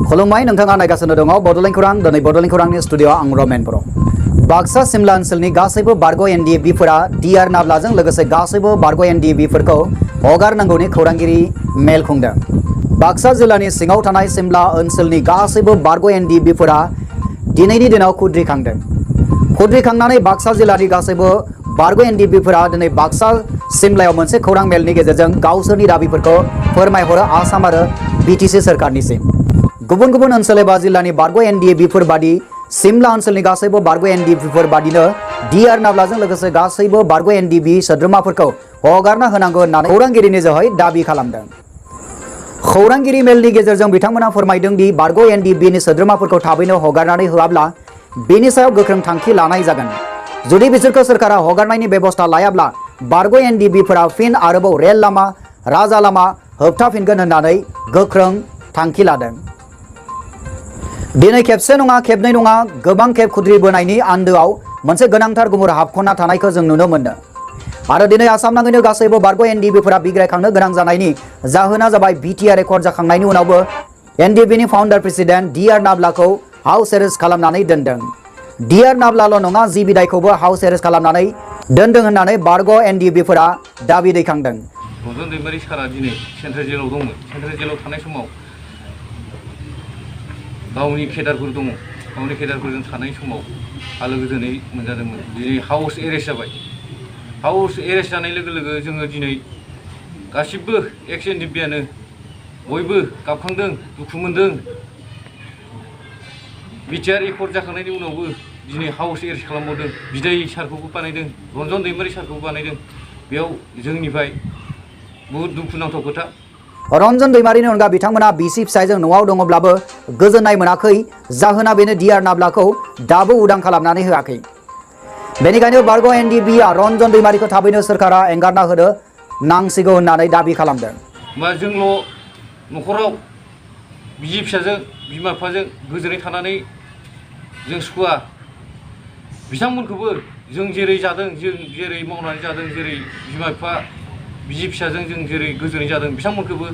खुलुमबाय नोंथाङा नायगासिनो दङ बड'लेण्ड खौरां दिनै बड'लेण्ड खौरांनि स्टुडिअ आं रमेन बर'। बाक्सा सिमला ओनसोलनि गासैबो बारग' एनडिएफबिफोरा डिआर नाब्लाजों लोगोसे गासैबो बारग' एनडिएफबिफोरखौ हगारनांगौनि खौरांगिरि मेल खुंदों। बाक्सा जिल्लानि सिङाव थानाय सिमला ओनसोलनि गासैबो बारग' एनडिएफबिफोरा दिनैनि दिनाव खुद्रिखांदों। खुद्रिखांनानै बाक्सा जिल्लानि गासैबो बारग' एनडिएफबिफोरा दिनै बाक्सा सिमलायाव मोनसे खौरां मेलनि गेजेरजों गावसोरनि दाबिफोरखौ फोरमायहरो आसाम आरो बिटिसि सोरखारनिसिम। गुबुन गुबुन ओनसोल एबा जिल्लानि बारग' एनडिएफबिफोर बादि सिमला ओनसोलनि गासैबो बारग' एनडिएफबिफोर बादिनो डिआर नाब्लाजों लोगोसे गासैबो बारग' एनडिएफबि सोद्रोमाफोरखौ हगारना होनांगौ होननानै खौरांगिरिनि जोहै दाबि खालामदों। खौरांगिरि मेलनि गेजेरजों बिथांमोना फोरमायदों दि बारग' एनडिएफबिनि सोद्रोमाफोरखौ थाबैनो हगारनानै होआब्ला बेनि सायाव गोख्रों थांखि लानाय जागोन। जुदि बिसोरखौ सोरखारा हगारनायनि बेबस्था लायाब्ला बारग' एनडिएफबिफोरा फिन आरोबाव रेल लामा राजा लामा होबथाफिनगोन होननानै गोख्रों थांखि लादों। दिनै खेबसे नङा खेबनै नङा गोबां खेब खुद्रिबोनायनि आन्दोआव मोनसे गोनांथार गुमुर हाबख'ना थानायखौ जों नुनो मोनो आरो दिनै आसाम नाङैनो गासैबो बारग' एनडिएफबिफोरा बिग्रायखांनो गोनां जानायनि जाहोना जाबाय बिटिआर रेकर्ड जाखांनायनि उनावबो एनडिएफबिनि फाउन्डार प्रेसिडेन्ट डिआर नाब्लाखौ हाउस एरेस्ट खालामनानै दोनदों। डिआर नाब्लाल' नङा जि बिदायखौबो हाउस एरेस्ट खालामनानै दोनदों होननानै बारग' एनडिएफबिफोरा दाबि दैखांदों। रन्जन दैमारि सारा दिनै सेन्ट्रेल जेलाव दंमोन। सेन्ट्रेल जेलाव थानाय समाव गावनि केडारफोर दङ। गावनि केडारफोरजों थानाय समाव आलो गोजोनै मोनजादोंमोन। दिनै हाउस एरेस्ट जाबाय। हाउस एरेस्ट जानाय लोगो लोगो जोङो दिनै गासिबो एक्स एनडिएफबियानो बयबो गाबखांदों, दुखु मोनदों। बिटिआर रेकर्ड जाखांनायनि उनावबो दिनै हाउस एरेस्ट खालामबावदों। बिदाय सारखौबो बानायदों, रन्जन दैमारि सारखौबो बानायदों। बेयाव जोंनिफ्राय बहुद दुखुनांथाव खोथा। रन्जन दैमारिनि अनगा बिथांमोना बिसि फिसायजों न'आव दङब्लाबो गोजोननाय मोनाखै। जाहोना बेनो डिआर नाब्लाखौ दाबो उदां खालामनानै होआखै। बेनिखायनो बारग' एनडिएफबिआ रन्जन दैमारिखौ थाबैनो सोरखारा एंगारना होनो नांसिगौ होननानै दाबि खालामदों। मा जोंल' न'खराव बिसि फिसाजों बिमा बिफाजों गोजोनै थानानै जों सुखुवा। बिथांमोनखौबो जों जेरै जादों, जों जेरै मावनानै जादों, जेरै बिमा बिफा बिसि फिसाजों जों जेरै गोजोनै जादों, बिथांमोनखौबो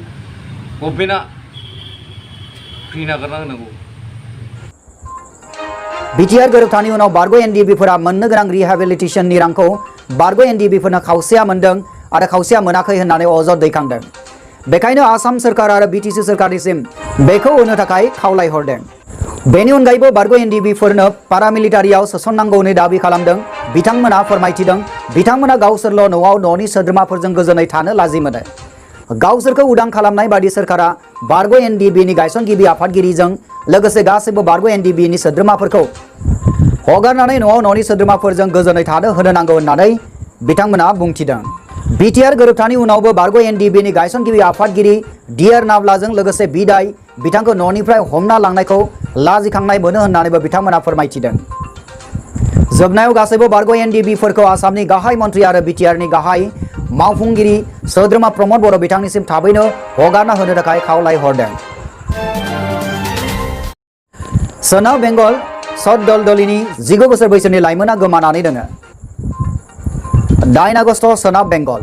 गभर्नमेन्टआ फ्रि नागारना होनांगौ। बिटिआर गोरोबथानि उनाव बारग' एनडिएफबिफोरा मोननो गोनां रिहेबिलिटेसननि रांखौ बारग' एनडिएफबिफोरनो खावसेया मोनदों आरो खावसेया मोनाखै होननानै अजद दैखांदों। बेखायनो आसाम सोरखार आरो बिटिसि सोरखारनिसिम बेखौ होनो थाखाय खावलायहरदों। बेनि अनगायैबो बारग' एनडिएफबिफोरनो पारामिलिटारियाव सोसननांगौनि दाबि खालामदों। बिथांमोना फोरमायथिदों बिथांमोना गावसोरल' न'आव न'नि सोद्रोमाफोरजों गोजोनै थानो लाजि मोनो। गावसोरखौ उदां खालामनाय बादि सोरखारा बारग' एनडिएफबिनि गायसनगिरि आफादगिरिजों लोगोसे गासैबो बारग' एनडिएफबिनि सोद्रोमाफोरखौ हगारनानै न'आव न'नि सोद्रोमाफोरजों गोजोनै थानो होनो नांगौ होननानै बिथांमोना बुंथिदों। बिटिआर गोरोबथानि उनावबो बारग' एनडिएफबिनि गायसनगिरि आफादगिरि डिआर नाब्लाजों लोगोसे बिदाय बिथांखौ न'निफ्राय हमना लांनायखौ लाजिखांनाय मोनो होननानैबो बिथांमोना फोरमायथिदों। जोबनायाव गासैबो बारग' एनडिएफबिफोरखौ आसामनि गाहाय मन्थ्रि आरो बिटिआरनि गाहाय मावफुंगिरि सोद्रोमा प्रमद बर' बिथांनिसिम थाबैनो हगारना होनो थाखाय खावलायहरदों। सोनाब बेंगल सददलदलिनि 19 बोसोर बैसोनि लाइमोना गोमानानै दङ। 9 आगस्ट सोनाब बेंगल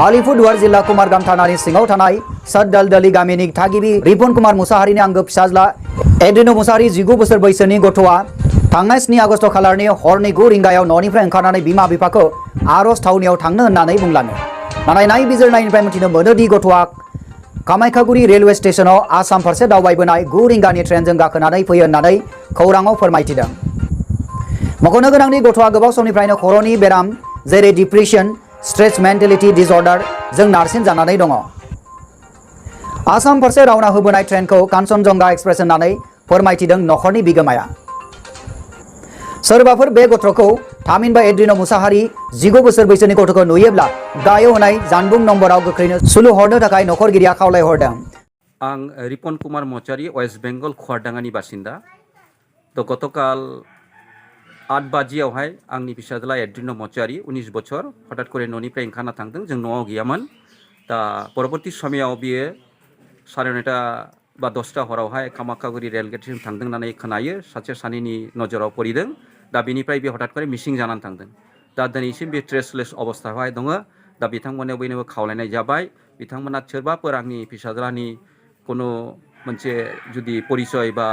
आलिपुरदुवार जिल्ला कुमारग्राम थानानि सिङाव थानाय सददलदलि गामिनि थागिबि रिपुन कुमार मुसाहारिनि आंगो फिसाज्ला एड्रिन' मुसाहारि 19 बोसोर बैसोनि गथ'आ थांनाय 7 आगस्ट खालारनि हरनि 9 रिंगायाव न'निफ्राय ओंखारनानै बिमा बिफाखौ आर'ज थावनियाव थांनो होननानै बुंलाङो। नाथाय नायबिजिरनायनिफ्राय मिथिनो मोनोदि गथ'आ कामाख्यागुरि रेलवे स्टेशनाव आसाम फारसे दावबायबोनाय 9 रिंगानि ट्रेनजों गाखोनानै फैयो होननानै खौराङाव फोरमायथिदों। मख'नो गोनांदि गथ'आ गोबाव समनिफ्रायनो खर'नि बेराम जेरै डिप्रेसन, स्ट्रेस मेन्टेलिटि डिसअर्डार जों नारसिन जानानै दङ। आसाम फारसे रावना होबोनाय ट्रेनखौ कान्चनजंगा एक्सप्रेस होननानै फोरमायथिदों नखरनि बिगोमाया। सोरबाफोर बे गथ'खौ थामहिनबा एड्रिन' मुसाहारि 19 बोसोर बैसोनि गथ'खौ नुयोब्ला गाहायाव होनाय जानबुं नम्बराव गोख्रैनो सुलु हरनो थाखाय नखरगिरिया खावलायहरदों। आं रिपन कुमार मचारी वेस्ट बेंगल खवारडांगानि बासिन्दा। गतकाल 8 बाजियावहाय आंनि फिसाज्ला एड्रिन' मचारी 19 बोसोर हठात करे न'निफ्राय ओंखारना थांदों। जों न'आव गैयामोन। दा परबर्ती समायाव बियो 9:30 बा 10टा हरावहाय कामाख्यागुरि रेलगेटसिम थांदों होननानै खोनायो। सासे सानैनि नजराव परिदों। दा बिनिफ्राय बे हठात करे मिसिं जानानै थांदों। दा दिनैसिम बे ट्रेसलेस अबस्थायावहाय दङ। दा बिथांमोननियाव बयनोबो खावलायनाय जाबाय बिथांमोना सोरबाफोर आंनि फिसाज्लानि कुनु मोनसे जुदि परिचय बा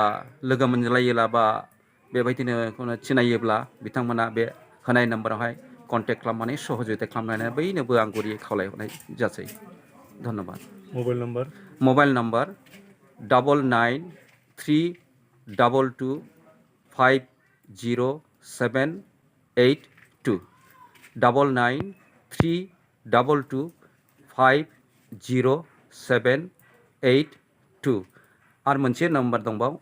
लोगो मोनलायोब्ला बा बेबायदिनो सिनायोब्ला बिथांमोना बे होनाय नाम्बारावहाय कन्टेक्ट खालामनानै सहजुगिता खालामनानै बैनोबो आं गुरै खावलायहरनाय जासै धन्यबाद मबाइल नाम्बार 9932250782 9932250782 आरो मोनसे नाम्बार दंबाव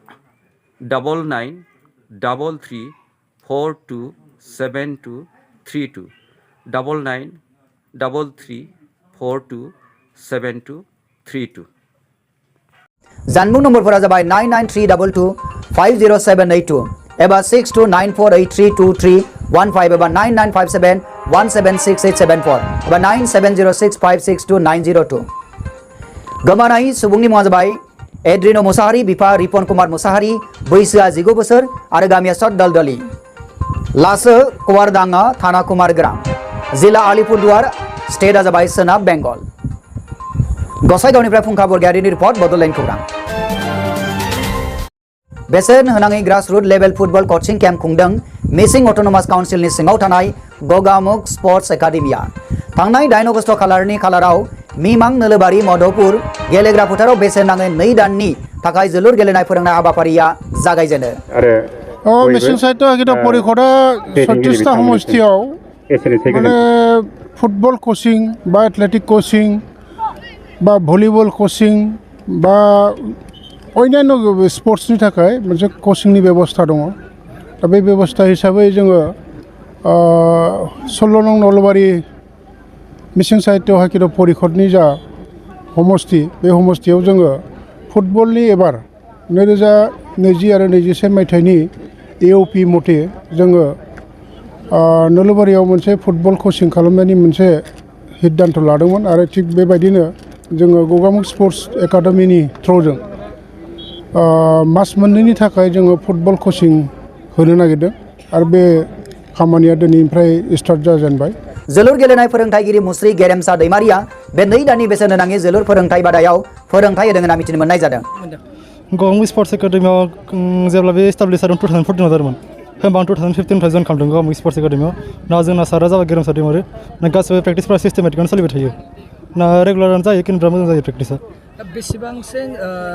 9933427232 9933427232 जानबुं नम्बरफोरा जाबाय 993225078 एबा 6294832315 एबा 9957176874 एबा 9706562902 गोमानाय सुबुंनि मुङा जाबाय एड्रिनो मुसाहारि बिफा रिपन कुमार मुसाहारि बैसोआ 19 बोसोर आरो गामिया सत दलदली लासो कुवारदांगा थाना कुमारग्राम जिल्ला आलिपुरदुवार स्टेटआ जाबाय सोनाब बेंगल गसाइगावनिफ्राय फुंखा बरगयारिनि रिपर्ट बड'लेण्ड खौरां बेसेन होनाङै ग्रासरुट लेभेल फुटबल कोचिं केम्प खुंदों मिसिं अट'नमास काउन्सिलनि सिङाव थानाय गगामुख स्पर्ट्स एकाडेमिया थांनाय 8 अगस्ट खालारनि खालाराव मिमां नोलोबारि मधुपुर गेलेग्रा फोथाराव बेसेन नाङै 2 दाननि थाखाय जोलुर गेलेनाय फोरोंनाय हाबाफारिया जागायजेनो मिसिं साहित्य गीता परिषदा 36टा समष्टियाव माने फुटबल कोचिं बा एथलेटिक कोचिं बा भलिबल कोचिं बा अन्यान्य स्पर्ट्सनि थाखाय मोनसे कोचिंनि बेबस्था दङ दा बे बेबस्था हिसाबै जोङो 16 नं नलबारि मिसिं साहित्य गीता परिषदनि जा समष्टि बे समष्टियाव जोङो फुटबलनि एबार 2020 आरो 21 मायथाइनि एअपि मथे जोङो नलबारियाव मोनसे फुटबल कोचिं खालामनायनि मोनसे सिद्धान्त लादोंमोन आरो थिग बेबायदिनो जोङो गगामुख स्पर्ट्स एकाडेमिनि थ्रुजों मास मोननैनि थाखाय जोङो फुटबल कोचिं होनो नागिरदों आरो बे खामानिया दिनैनिफ्राय स्टार्ट जाजेनबाय जोलुर गेलेनाय फोरोंथायगिरि मुस्रि गेरेमसा दैमारिया बे 2 दाननि बेसेन होनाङै जोलुर फोरोंथाय बादायाव फोरोंथाय होदों होनना मिथिनो मोननाय जादों गगामुख स्पर्ट्स एकाडेमियाव जेब्ला बे एस्टाब्लिश जादों 2014 जादोंमोन होमबा 2015 जइन खालामदों गगामुख स्पर्ट्स एकाडेमियाव ना जोंना सारा जाबाय गेरेमसा दैमारि ना गासिबो प्रेक्टिसफोरा सिस्टेमेटिकआनो सोलिबाय थायो ना रेगुलारानो जायो खिन्थु बिराद मोजां जायो प्रेक्टिसा बेसेबांसो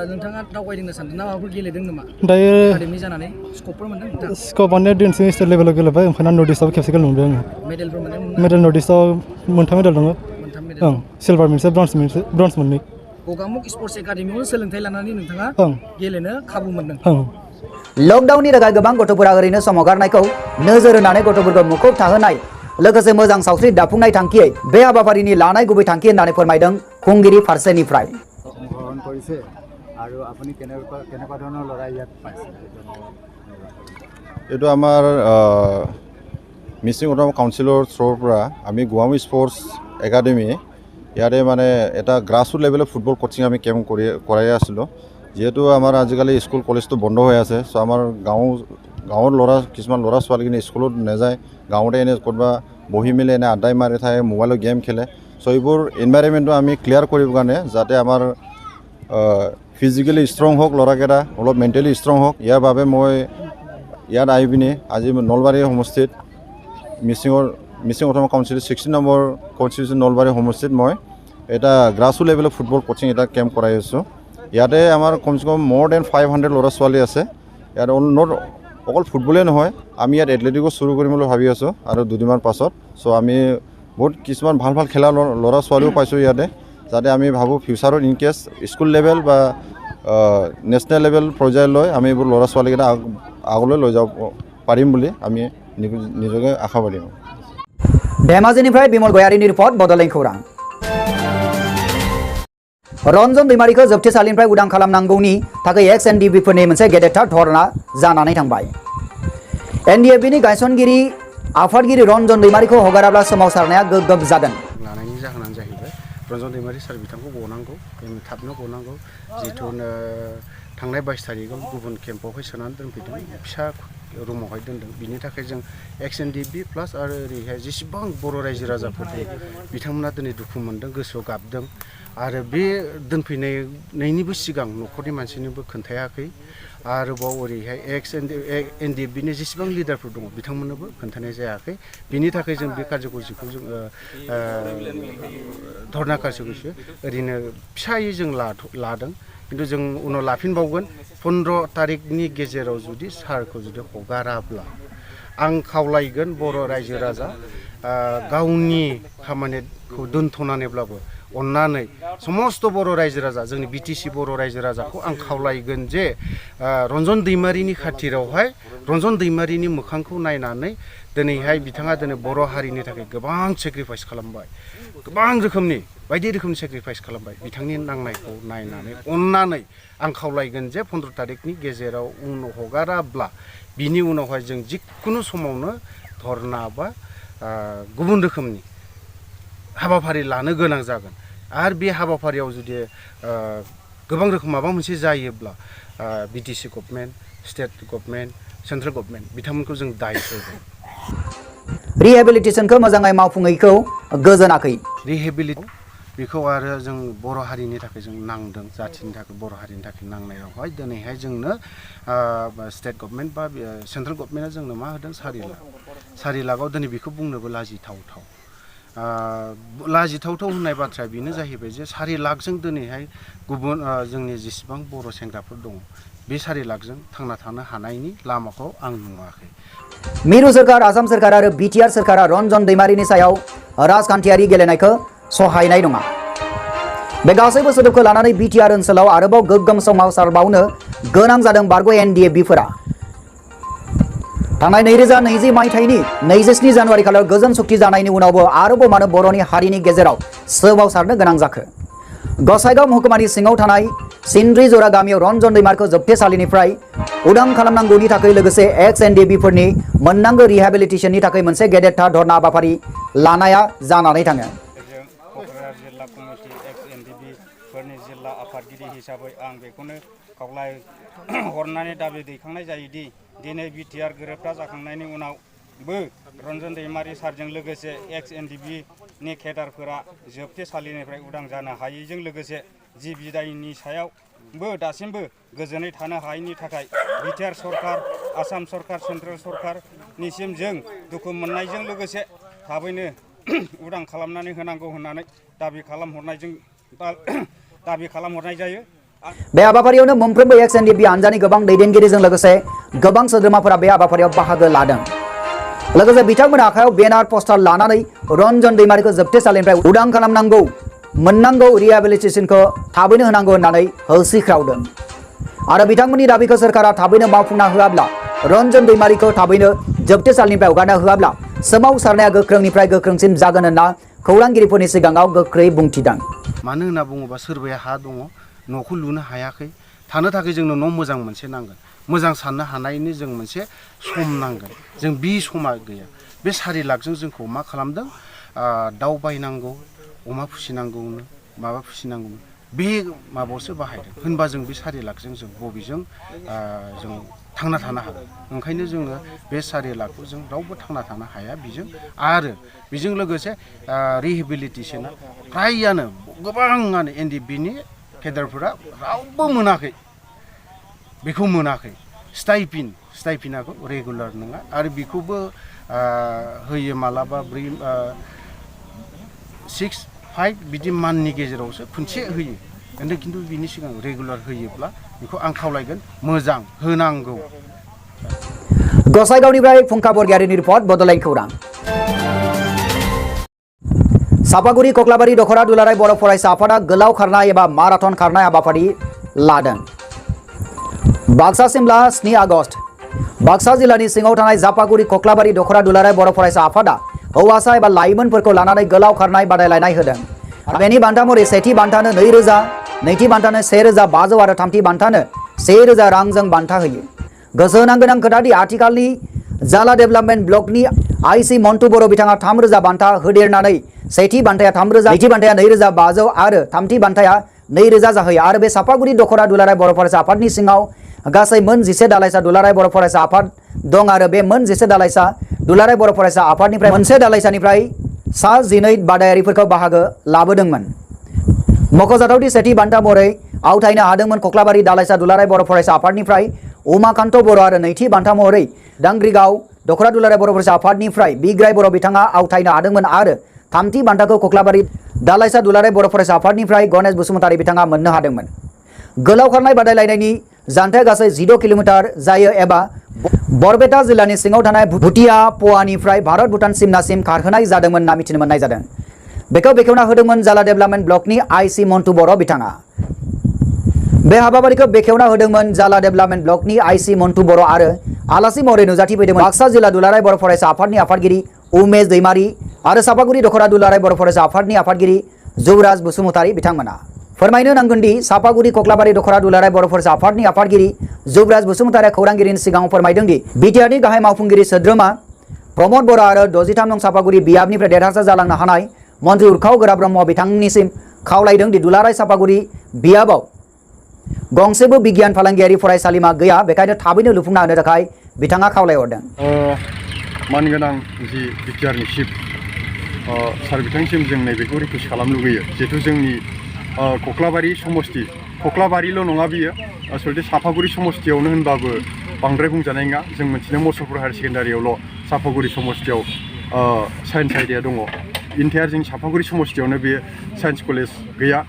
नोंथाङा दावबायदोंनो सानदों ना माबाफोर गेलेदों नामा दायो एकाडेमि जानानै स्कपफोर मोनदों नोंथां स्कपआनो दिनैसिम स्टेट लेभेलाव गेलेबाय ओमफ्राय नर्थ इस्टआव खेबसे गेलेनो मोनबाय आङो मेडेलफोर मोनदों मेडेल नर्थ इस्टआव 3 मेडेल दङ ओं सिलभार मोनसे ब्रन्ज मोननै गगामुख स्पर्ट्स एकाडेमियाव सोलोंथाइ लानानै नोंथाङा गेलेनो खाबु मोनदों लकडाउननि थाखाय गोबां गथ'फोरा ओरैनो सम हगारनायखौ नोजोर होनानै गथ'फोरखौ मुखुब थाहोनाय लोगोसे मोजां सावस्रि दाफुंनाय थांखियै बे हाबाफारिनि लानाय गुबै थांखि होननानै फोरमायदों खुंगिरि फारसेनिफ्राय এইটো আমাৰ মিচিং অট'নমাছ কাউন্সিলৰ থ্ৰুৰ পৰা আমি গগামুখ স্পৰ্টছ একাডেমি ইয়াতে মানে এটা গ্ৰাছৰুট লেভেলৰ ফুটবল কোচিং আমি কেম্প কৰাই আছিলোঁ যিহেতু আমাৰ আজিকালি স্কুল কলেজটো বন্ধ হৈ আছে চ' আমাৰ গাঁৱৰ কিছুমান ল'ৰা ছোৱালীখিনি স্কুলত নাযায় গাঁৱতে এনে ক'ৰবা বহি মেলি এনে আড্ডাই মাৰি থাকে মোবাইলত গেম খেলে চ' এইবোৰ এনভাইৰনমেণ্টটো আমি ক্লিয়াৰ কৰিবৰ কাৰণে যাতে আমাৰ ফিজিকেলি ষ্ট্ৰং হওক ল'ৰাকেইটা অলপ মেণ্টেলি ষ্ট্ৰং হওক ইয়াৰ বাবে মই ইয়াত আহি পিনি আজি নলবাৰী সমষ্টিত Mising autonomous council 16 number constitution Nalbari সমষ্টিত মই এটা গ্ৰাছৰুট লেভেলৰ ফুটবল কোচিং এটা কেম্প কৰাই আছোঁ ইয়াতে আমাৰ কমচে কম more than 500 ল'ৰা ছোৱালী আছে ইয়াত অকল ফুটবলেই নহয় আমি ইয়াত এথলেটিকো চুৰু কৰিম বুলি ভাবি আছোঁ আৰু 2 দিনমান পাছত চ' আমি বহুত কিছুমান ভাল খেলা ল'ৰা ছোৱালীও পাইছোঁ ইয়াতে যাতে আমি ভাবোঁ ফিউচাৰত ইন কেছ স্কুল লেভেল বা নেশ্যনেল লেভেল পৰ্যায়লৈ আমি এইবোৰ ল'ৰা ছোৱালীকেইটা আগলৈ লৈ যাব পাৰিম বুলি আমি নিজকে আশাবাদী হওঁ धेमाजिनिफ्राय बिमल गयारिनि रिपर्ट बड'लेण्ड खौरां रन्जन दैमारिखौ जोबथेसालिनिफ्राय उदां खालामनांगौनि थाखाय एक्स-एनडिएफबिफोरनि मोनसे गेदेरथार धरना जानानै थांबाय एनडिएफबिनि गायसनगिरि आफादगिरि रन्जन दैमारिखौ हगाराब्ला सोमावसारनाया गोग्गोम जादों लानायनि जाहोनानो जाहैबाय रन्जन दैमारि सार बिथांखौ गनांगौ थाबनो गनांगौ जिथु थांनाय 22 तारिखआव गुबुन केम्पआवहाय सोनानै दोनफैदों फिसा रुमावहाय दोनदों बिनि थाखाय जों XNDB प्लास आरो ओरैहाय जेसेबां बर' रायजो राजाफोर दं बिथांमोना दिनै दुखु मोनदों गोसोआव गाबदों आरो बे दोनफैनायनिबो सिगां न'खरनि मानसिनोबो खोन्थायाखै आरोबाव ओरैहाय XNDB नि जेसेबां लिडारफोर दङ बिथांमोननोबो खोन्थानाय जायाखै बिनि थाखाय जों बे कार्यक्रमखौ जों धरना कार्यक्रमखौ ओरैनो फिसायै जों लादों खिन्थु जों उनाव लाफिनबावगोन 15 तारिखनि गेजेराव जुदि सारखौ जुदि हगाराब्ला आं खावलायगोन बर' रायजो राजा गावनि खामानिखौ दोनथ'नानैब्लाबो अन्नानै समस्त बर' रायजो राजा जोंनि BTC बर' रायजो राजाखौ आं खावलायगोन जे रन्जन दैमारिनि खाथिरावहाय रन्जन दैमारिनि मोखांखौ नायनानै दिनैहाय बिथाङा दिनै बर' हारिनि थाखाय गोबां सेक्रिफाइस खालामबाय गोबां रोखोमनि बायदि रोखोमनि सेक्रिफाइस खालामबाय बिथांनि नांनायखौ नायनानै अन्नानै आं खावलायगोन जे 15 तारिखनि गेजेराव उनाव हगाराब्ला बिनि उनावहाय जों जिखुनु समावनो धरना बा गुबुन रोखोमनि हाबाफारि लानो गोनां जागोन आरो बे हाबाफारियाव जुदि गोबां रोखोम माबा मोनसे जायोब्ला BTC government state government central government बिथांमोनखौ जों दाय होगोन रिहेबिलिटेशनखौ मोजाङै मावफुङैखौ गोजोनाखै रिहेबिलिट बेखौ आरो जों बर' हारिनि थाखाय जों नांदों जाथिनि थाखाय बर' हारिनि थाखाय नांनायावहाय दिनैहाय जोंनो स्टेट गभर्नमेन्ट बा सेन्ट्रेल गभर्नमेन्टआ जोंनो मा होदों 4 लाखआव दिनै बेखौ बुंनोबो लाजिथावथाव होननाय बाथ्राया बेनो जाहैबाय जे 4 लाखजों दिनैहाय गुबुन जोंनि जेसेबां बर' सेंग्राफोर दङ बे 4 लाखजों थांना थानो हानायनि लामाखौ आं नुवाखै मिरु सोरखार आसाम सोरखार आरो BTR सोरखारा रन्जन दैमारिनि सायाव राजखान्थियारि गेलेनायखौ सहायनाय नङा बे गासैबो सोदोबखौ लानानै BTR ओनसोलाव आरोबाव गोग्गोम सोमावसारबावनो गोनां जादों बारग' NDFB-फोरा थांनाय 2020 मायथाइनि 27 जानुवारि खालाव गोजोन सुक्ति जानायनि उनावबो आरोबाव मानो बर'नि हारिनि गेजेराव सोमावसारनो गोनां जाखो गसाइगाव महकुमानि सिङाव थानाय सिन्द्रि जरा गामियाव रन्जन दैमारिखौ जोबथेसालिनिफ्राय उदां खालामनांगौनि थाखाय लोगोसे XNDB-फोरनि मोननांगौ रिहेबिलिटेशननि थाखाय मोनसे गेदेरथार धरना हाबाफारि लानाया जानानै थाङो क'क्राझार जिल्ला कमिटि XNDB-फोरनि जिल्ला आफादगिरि हिसाबै आं बेखौनो खावलाय हरनानै दाबि दैखांनाय जायोदि दिनै BTR गोरोबथा जाखांनायनि उनावबो रन्जन दैमारि सारजों लोगोसे XNDB-नि केडारफोरा जोबथेसालिनिफ्राय उदां जानो हायैजों लोगोसे जि बिदायनि सायावबो दासिमबो गोजोनै थानो हायैनि थाखाय BTR सरकार आसाम सरकार सेन्ट्रेल सरकारनिसिम जों दुखु मोननायजों लोगोसे थाबैनो उदां खालामनानै होनांगौ होननानै दाबि खालामहरनाय जायो बे हाबाफारियावनो मोनफ्रोमबो XNDB हानजानि गोबां दैदेनगिरिजों लोगोसे गोबां सोद्रोमाफोरा बे हाबाफारियाव बाहागो लादों लोगोसे बिथांमोना आखायाव बेनार पस्टार लानानै रन्जन दैमारिखौ जोबथेसालिनिफ्राय उदां खालामनांगौ मोननांगौ रिहेबिलिटेशनखौ थाबैनो होनांगौ होननानै होसिख्रावदों आरो बिथांमोननि दाबिखौ सोरखारा थाबैनो मावफुंना होआब्ला रन्जन दैमारिखौ थाबैनो जोबथेसालिनिफ्राय हगारना होआब्ला सोमावसारनाया गोख्रोंनिफ्राय गोख्रोंसिन जागोन होनना खौरांगिरिफोरनि सिगाङाव गोख्रै बुंथिदों मानो होनना बुङोबा सोरबाया हा दङ न'खौ लुनो हायाखै थानो थाखाय जोंनो न' मोजां मोनसे नांगोन मोजां साननो हानायनि जों मोनसे सम नांगोन जों बे समा गैया बे 4 लाखजों जोंखौ मा खालामदों दाउ बायनांगौ अमा फिसिनांगौनो माबा फिसिनांगौ बे माबायावसो बाहायदों होनबा जों बे 4 लाखजों जों बबेजों जों थांना थानो हागोन ओंखायनो जोङो बे 4 लाखखौ जों रावबो थांना थानो हाया आरो बेजों लोगोसे रिहेबिलिटेशना फ्रायानो गोबाङानो NDB-नि केडारफोरा रावबो मोनाखै बेखौ मोनाखै स्टाइपिनाखौ रेगुलार नङा आरो बेखौबो होयो मालाबा 6-5 बिदि माननि गेजेरावसो खनसे होयो खिन्थु बिनि सिगां रेगुलार होयोब्ला बेखौ आं खावलायगोन मोजां होनांगौ गसाइगावनिफ्राय फुंखा बरगयारिनि रिपर्ट बड'लेण्ड खौरां सापागुरि कक्लाबारि दखरा दुलाराय बर' फरायसा आफादा गोलाव खारनाय एबा माराथन खारनाय हाबाफारि लादों बाक्सा सिमला 7 आगस्ट बाक्सा जिल्लानि सिङाव थानाय जापागुरि कक्लाबारि दखरा दुलाराय बर' फरायसा आफादा हौवासा एबा लाइमोनफोरखौ लानानै गोलाव खारनाय बादायलायनाय होदों बेनि बान्था महरै सेथि बान्थानो 2000 नैथि बान्थानो 1500 आरो थामथि बान्थानो 1000 रांजों बान्था होयो गोसो होनां गोनां खोथादि आथिखालनि जाला डेभेलपमेन्ट ब्लकनि IC मन्टु बर' बिथाङा 3000 बान्था होदेरनानै सेथि बान्थाया 3000 नैथि बान्थाया 2500 आरो थामथि बान्थाया 2000 जाहोयो आरो बे सापागुरि दखरा दुलाराय बर' फरायसा आफादनि सिङाव गासै मोन 11 दालाइसा दुलाराय बर' फरायसा आफाद दं आरो बे मोन 11 दालाइसा दुलाराय बर' फरायसा आफादनिफ्राय मोनसे दालाइसानिफ्राय सा 12 बादायारिफोरखौ बाहागो लाबोदोंमोन। मख'जाथावदि सेथि बान्था महरै आवथायनो हादोंमोन कक्लाबारि दालाइसा दुलाराय बर' फरायसा आफादनिफ्राय उमाकान्त बर' आरो नैथि बान्था महरै दांग्रिगाव दखरा दुलाराय बर' फरायसा आफादनिफ्राय बिग्राय बर' बिथाङा आवथायनो हादोंमोन आरो थामथि बान्थाखौ कक्लाबारि दालाइसा दुलाराय बर' फरायसा आफादनिफ्राय गणेश बसुमतारी बिथाङा मोननो हादोंमोन। गोलाव खारनाय बादायलायनायनि जानथाया गासै 16 किल'मिटार जायो एबा बरपेटा जिल्लानि सिङाव थानाय भुटिया पवानिफ्राय भारत भुटान सिमनासिम खारहोनाय जादोंमोन होनना मिथिनो मोननाय जादों। बेखौ बेखेवना होदोंमोन जाला डेभेलपमेन्ट ब्लकनि आइसि मन्टु बर' बिथाङा। बे हाबाफारिखौ बेखेवना होदोंमोन जाला डेभेलपमेन्ट ब्लकनि आइसि मन्टु बर' आरो आलासि महरै नुजाथि फैदोंमोन बाक्सा जिल्ला दुलाराय बर' फरायसा आफादनि आफादगिरि उमेश दैमारी आरो सापागुरि दखरा दुलाराय बर' फरायसा आफादनि आफादगिरि जुबराज बसुमतारी बिथांमोना। फोरमायनो नांगोन दि सापागुरि कक्लाबारि दखरा दुलाराय बर' फरायसा आफादनि आफादगिरि जुबराज बसुमतारीया खौरांगिरिनि सिगाङाव फोरमायदों दि बिटिआरनि गाहाय मावफुंगिरि सोद्रोमा प्रमद बर' आरो 63 नं सापागुरि बियाबनिफ्राय देरहासार जालांनो हानाय मन्त्रि उर्खाव गोरा ब्रह्म बिथांनिसिम खावलायदों दि दुलाराय सापागुरि बियाबाव गंसेबो बिगियान फालांगियारि फरायसालिमा गैया, बेखायनो थाबैनो लुफुंना होनो थाखाय बिथाङा खावलायहरदों। मानगोनां जि बिटिआरनि चिफ सार बिथांनिसिम जों नैबेखौ रिकुवेस्ट खालामनो लुगैयो, जिहेथु जोंनि कक्लाबारि समस्ति कक्लाबारिल' नङा बियो आसलथे सापागुरि समस्तियावनो होनबाबो बांद्राय बुंजानाय नङा। जों मोनथिनो मुसलपुर हायार सेकेन्डारियावल' सापागुरि समस्तियाव साइन्स आयदाया दङ। इन्टायार जोंनि सापागुरि समस्तियावनो बे साइन्स कलेज गैया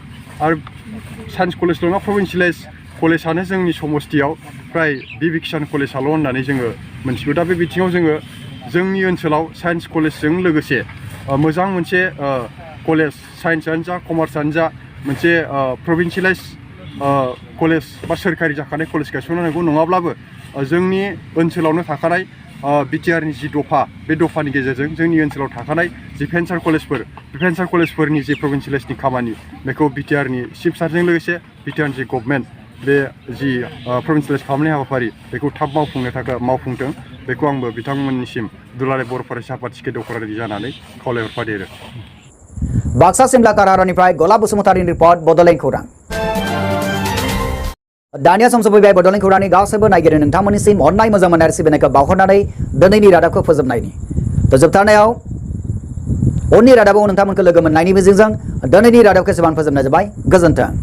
आरो साइन्स कलेजल' नङा प्रभिन्सियेलाइज कलेजआनो जोंनि समस्तियाव प्राय बि किसान कलेजआल' होननानै जोङो मोनथिगौ। दा बे बिथिङाव जोङो जोंनि ओनसोलाव साइन्स कलेजजों लोगोसे मोजां मोनसे कलेज साइन्सआनो जा कमार्सआनो जा मोनसे प्रभिन्सियेलाइज कलेज बा सोरखारि जाखानाय कलेज गायसननांगौ, नङाब्लाबो जोंनि ओनसोलावनो थाखानाय बिटिआरनि जि दफा बे दफानि गेजेरजों जोंनि ओनसोलाव थाखानाय जि भेन्सार कलेजफोर बे भेन्सार कलेजफोरनि जि प्रभिन्सियेलाइजनि खामानि बेखौ बिटिआरनि चिफ सारजों लोगोसे बिटिआरनि जि गभर्नमेन्ट बे जि प्रभिन्सियेलाइज खालामनाय हाबाफारि बेखौ थाब मावफुंथों, बेखौ आंबो बिथांमोननिसिम दुलाराय बर' फरायसा आफाद सिके दखरानि जानानै खावलायहरफादेरो। बाक्सा सिमला कारारनिफ्राय गलाब बसुमतारीनि रिपर्ट बड'लेण्ड खौरां। दानिया सम सफैबाय बड'लेण्ड खौरांनि गासैबो नायगिरि नोंथांमोननिसिम अननाय मोजां मोननाय आरो सिबिनायखौ बावहरनानै दिनैनि रादाबखौ फोजोबनायनि जोबथारनायाव उननि रादाबाव नोंथांमोनखौ लोगो मोननायनि मिजिंजों दिनैनि रादाबखौ एसेबां फोजोबनाय जाबाय। गोजोन्थों।